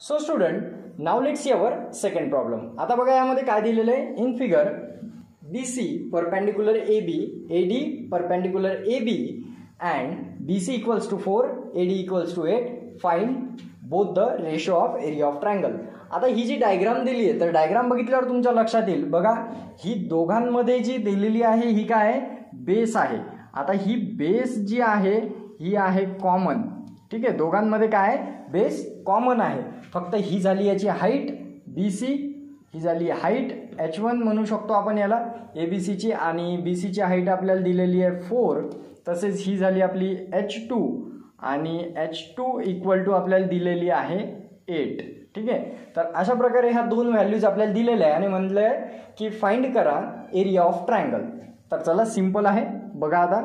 So student, now let's see our second problem. आता बघा यामध्ये काय दिलेलं आहे. In figure BC perpendicular AB, AD perpendicular AB and BC equals to 4, AD equals to 8. Find both the ratio of area of triangle. आता ही जी diagram दिली आहे तर डायग्राम बघितल्यावर तुमच्या लक्षात येईल. बघा ही दोघांमध्ये जी दिलेली आहे ही काय आहे, बेस आहे. आता ही बेस जी आहे ही आहे कॉमन. ठीक आहे, दोघांमध्ये काय आहे, बेस कॉमन आहे. फक्त ही झाली याची हाईट BC, ही झाली हाईट H1 म्हणू शकतो आपण याला ABC ची, आणि BC ची हाईट आपल्याला दिलेली आहे 4. तसेच ही झाली आपली H2 आणि H2 इक्वल टू आपल्याला दिलेली आहे 8. ठीक आहे, तर अशा प्रकारे ह्या दोन व्हॅल्यूज आपल्याला दिलेल्या आहे आणि म्हटलं आहे की फाइंड करा एरिया ऑफ ट्रायंगल. तर चला सिंपल आहे. बघा आता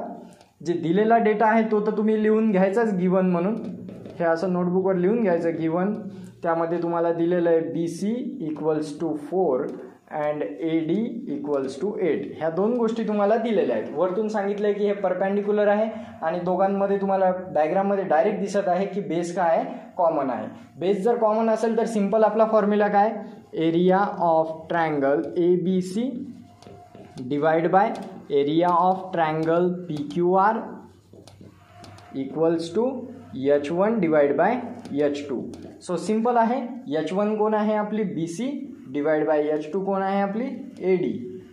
जे दिलेला डेटा आहे तो तर तुम्ही लिहून घ्यायचाच गिवन म्हणून. हे असं नोटबुकवर लिहून घ्यायचं गिवन. त्यामध्ये तुम्हाला दिलेलं आहे BC equals to 4 and AD equals to 8. ह्या दोन गोष्टी तुम्हाला दिलेल्या आहेत. वरतून सांगितलं आहे की हे परपेंडिकुलर आहे आणि दोघांमध्ये तुम्हाला डायग्राममध्ये डायरेक्ट दिसत आहे की बेस काय आहे, कॉमन आहे. बेस जर कॉमन असेल तर सिंपल आपला फॉर्म्युला काय, area of triangle ABC divide by area of triangle PQR equals to H1 divide by H2. So simple आहे. H1 कोण आहे आपली BC डिवाइड बाय H2 कोण आहे आपली AD.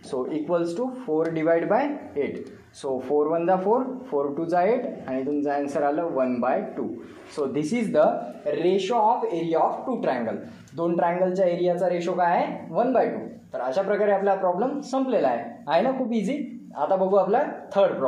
So equals to 4 divide by 8. So 4 1 जा 4, 4 2 जा 8 आणि तुमचं आन्सर आलं 1/2. So this is the ratio of area of two triangle. दोन ट्रायंगलच्या एरियाचा रेशो काय आहे, 1/2. तर अशा प्रकारे आपला प्रॉब्लेम संपलेला आहे ना, खूप इझी. आता बघू आपला थर्ड प्रॉब्लेम.